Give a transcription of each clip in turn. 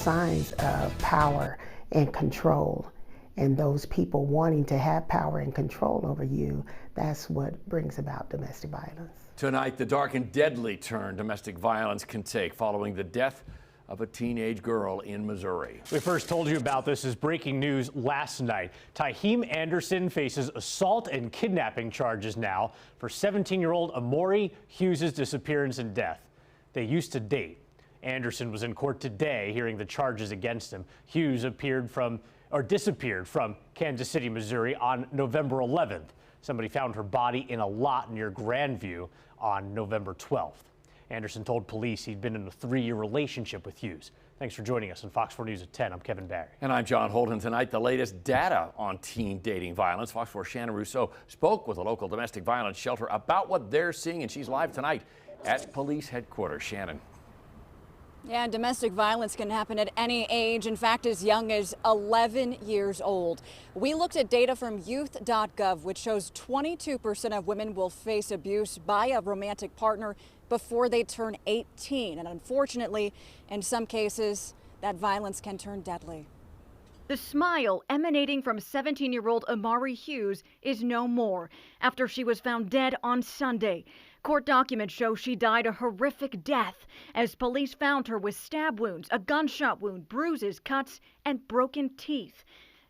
signs of power and control. And those people wanting to have power and control over you, that's what brings about domestic violence. Tonight, the dark and deadly turn domestic violence can take following the death of a teenage girl in Missouri. We first told you about this as breaking news last night. Taheem Anderson faces assault and kidnapping charges now for 17-year-old Amori Hughes' disappearance and death. They used to date. Anderson was in court today hearing the charges against him. Hughes disappeared from Kansas City, Missouri on November 11th. Somebody found her body in a lot near Grandview on November 12th. Anderson told police he'd been in a 3-year relationship with Hughes. Thanks for joining us on Fox 4 News at 10. I'm Kevin Barry. And I'm John Holden. Tonight, the latest data on teen dating violence. Fox 4 Shannon Rousseau spoke with a local domestic violence shelter about what they're seeing, and she's live tonight at police headquarters. Shannon. Yeah, domestic violence can happen at any age, in fact, as young as 11 years old. We looked at data from youth.gov, which shows 22% of women will face abuse by a romantic partner before they turn 18. And unfortunately, in some cases, that violence can turn deadly. The smile emanating from 17-year-old Amori Hughes is no more after she was found dead on Sunday. Court documents show she died a horrific death as police found her with stab wounds, a gunshot wound, bruises, cuts, and broken teeth.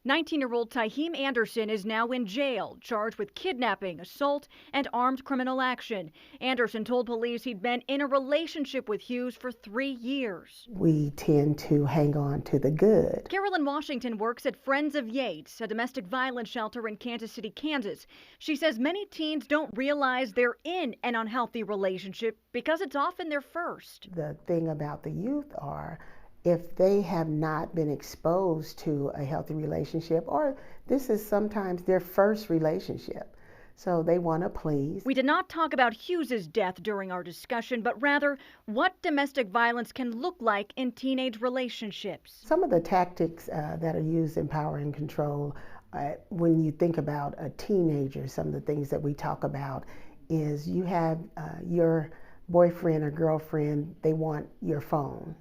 19-year-old Taheem Anderson is now in jail, charged with kidnapping, assault, and armed criminal action. Anderson told police he'd been in a relationship with Hughes for 3 years. We tend to hang on to the good. Carolyn Washington works at Friends of Yates, a domestic violence shelter in Kansas City, Kansas. She says many teens don't realize they're in an unhealthy relationship because it's often their first. The thing about the youth are, if they have not been exposed to a healthy relationship, or this is sometimes their first relationship, so they want to please. We did not talk about Hughes' death during our discussion, but rather what domestic violence can look like in teenage relationships. Some of the tactics that are used in power and control, when you think about a teenager, some of the things that we talk about is you have your boyfriend or girlfriend, they want your phone.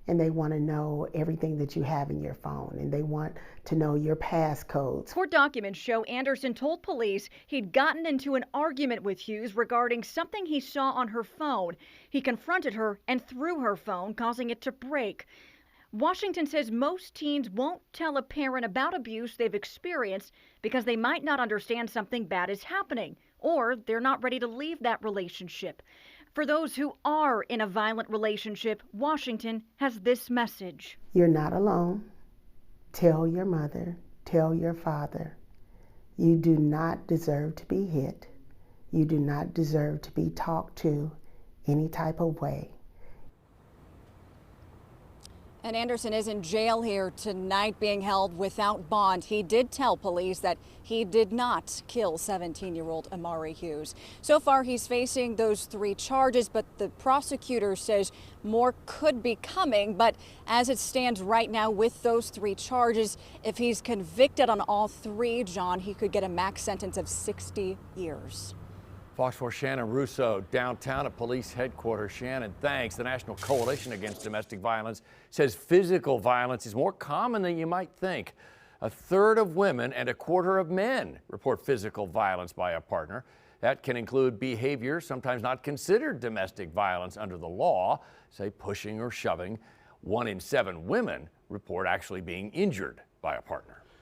And they want to know everything that you have in your phone, and they want to know your passcodes. Court documents show Anderson told police he'd gotten into an argument with Hughes regarding something he saw on her phone. He confronted her and threw her phone, causing it to break. Washington says most teens won't tell a parent about abuse they've experienced because they might not understand something bad is happening, or they're not ready to leave that relationship. For those who are in a violent relationship, Washington has this message. You're not alone. Tell your mother, tell your father. You do not deserve to be hit. You do not deserve to be talked to any type of way. And Anderson is in jail here tonight, being held without bond. He did tell police that he did not kill 17-year-old Amori Hughes. So far, he's facing those 3 charges, but the prosecutor says more could be coming. But as it stands right now with those 3 charges, if he's convicted on all 3, John, he could get a max sentence of 60 years. Fox 4 Shannon Rousseau, downtown at police headquarters. Shannon, thanks. The National Coalition Against Domestic Violence says physical violence is more common than you might think. 1/3 of women and 1/4 of men report physical violence by a partner. That can include behavior sometimes not considered domestic violence under the law, say pushing or shoving. 1 in 7 women report actually being injured by a partner.